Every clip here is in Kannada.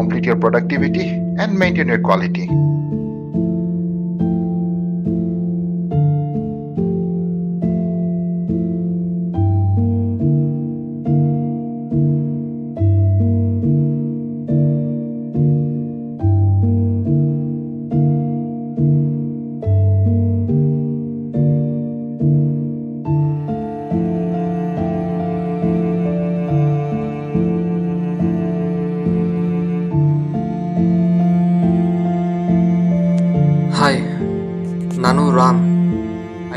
complete your productivity, and maintain your quality. Hi, ನಾನು ರಾಮ್,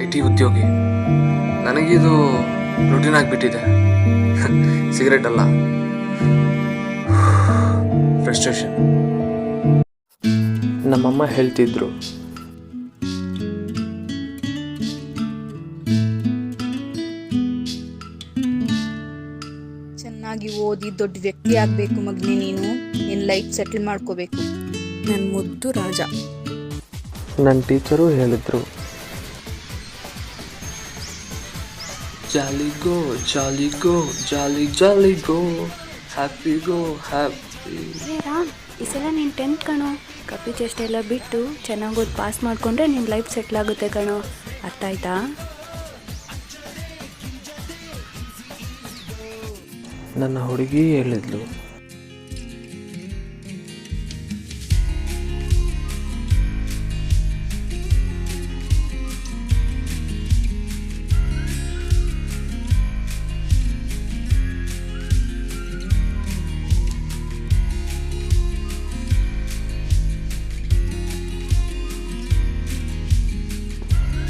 IT ಉದ್ಯೋಗಿ. ನನಗಿದು ರೂಟೀನ್ ಆಗಿಬಿಟ್ಟಿದೆ. ಸಿಗರೇಟ್ ಅಲ್ಲ, ಫ್ರಸ್ಟ್ರೇಷನ್. ನಮ್ಮಮ್ಮ ಹೇಳ್ತಿದ್ರು, ಚೆನ್ನಾಗಿ ಓದಿ ದೊಡ್ಡ ವ್ಯಕ್ತಿ ಆಗಬೇಕು ಮಗನೇ. ನೀನು ನಿನ್ನ ಲೈಫ್ ಸೆಟಲ್ ಮಾಡ್ಕೋಬೇಕು. ನನ್ನ ಮುದ್ದು ರಾಜ. ನನ್ನ ಟೀಚರು ಹೇಳಿದ್ರು, ಜಾಲಿ ಗೋ ಜಾಲಿ ಗೋ ಜಾಲಿ ಜಾಲಿ ಗೋ ಹ್ಯಾಪಿ ಗೋ ಹ್ಯಾಪಿ. ರಾಮ್, ಈ ಸಲ ನೀನು 10th ಕಣೋ. ಕಪ್ಪಿ ಚೇಷ್ಟೆ ಎಲ್ಲ ಬಿಟ್ಟು ಚೆನ್ನಾಗಿ ಓದಿ ಪಾಸ್ ಮಾಡಿಕೊಂಡ್ರೆ ನಿನ್ನ ಲೈಫ್ ಸೆಟ್ಲ್ ಆಗುತ್ತೆ ಕಣೋ. ಅರ್ಥ ಆಯ್ತಾ? ನನ್ನ ಹುಡುಗಿ ಹೇಳಿದ್ಲು,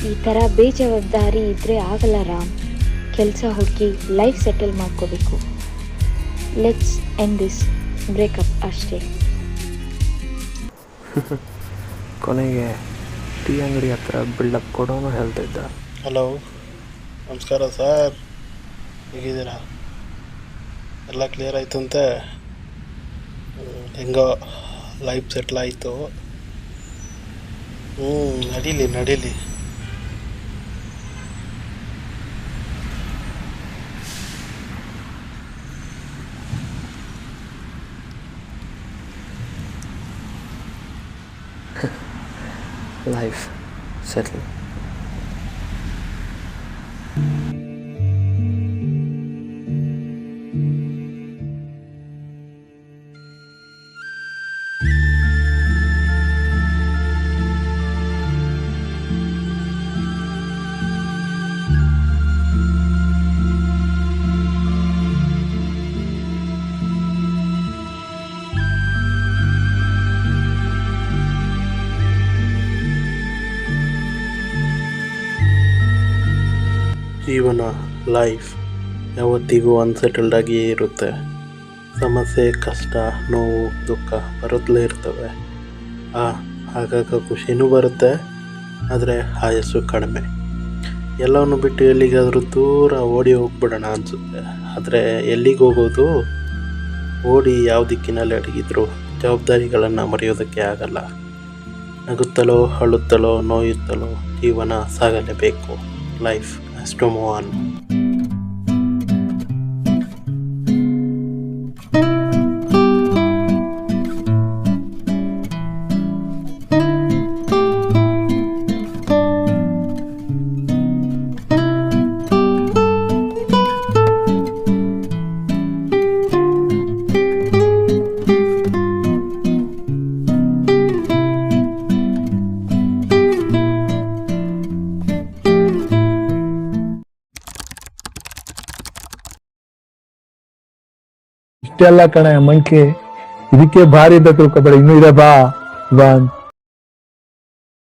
ಈ ಥರ ಬೇಜವಾಬ್ದಾರಿ ಇದ್ದರೆ ಆಗಲ್ಲ ರಾಮ್. ಕೆಲಸ ಹುಡುಕಿ ಲೈಫ್ ಸೆಟಲ್ ಮಾಡ್ಕೋಬೇಕು. ಲೆಟ್ಸ್ ಎಂಡ್ ದಿಸ್ ಬ್ರೇಕಪ್ ಅಷ್ಟೇ. ಕೊನೆಗೆ ಟೀ ಅಂಗಡಿ ಹತ್ರ ಬಿಲ್ಡಪ್ ಕೊಡೋನು ಹೇಳ್ತಿದ್ದ. ಹಲೋ, ನಮಸ್ಕಾರ ಸರ್, ಹೇಗಿದ್ದೀರಾ? ಎಲ್ಲ ಕ್ಲಿಯರ್ ಆಯ್ತಂತೆ? ಹೆಂಗೋ ಲೈಫ್ ಸೆಟ್ಲ್ ಆಯಿತು. ನಡೀಲಿ. Life settle. ಜೀವನ, ಲೈಫ್ ಯಾವತ್ತಿಗೂ ಅನ್ಸೆಟಲ್ಡ್ ಆಗಿಯೇ ಇರುತ್ತೆ. ಸಮಸ್ಯೆ, ಕಷ್ಟ, ನೋವು, ದುಃಖ ಬರುತ್ತಲೇ ಇರ್ತವೆ. ಆಗಾಗ ಖುಷಿನೂ ಬರುತ್ತೆ, ಆದರೆ ಆಯಸ್ಸು ಕಡಿಮೆ. ಎಲ್ಲವನ್ನು ಬಿಟ್ಟು ಎಲ್ಲಿಗಾದರೂ ದೂರ ಓಡಿ ಹೋಗ್ಬಿಡೋಣ ಅನಿಸುತ್ತೆ. ಆದರೆ ಎಲ್ಲಿಗೆ ಹೋಗೋದು? ಓಡಿ ಯಾವ ದಿಕ್ಕಿನಲ್ಲಿ ಅಡಗಿದ್ರು ಜವಾಬ್ದಾರಿಗಳನ್ನು ಮರೆಯೋದಕ್ಕೆ ಆಗಲ್ಲ. ನಗುತ್ತಲೋ ಅಳುತ್ತಲೋ ನೋಯುತ್ತಲೋ ಜೀವನ ಸಾಗಲೇಬೇಕು. Life has to move on. ಇಷ್ಟೆಲ್ಲ ಕಣ ಮಂಕಿ, ಇದಕ್ಕೆ ಭಾರಿ ಅಂತ ತಿಳ್ಕೊಬೇಡ. ಇನ್ನೂ ಇದೆ, ಬಾ.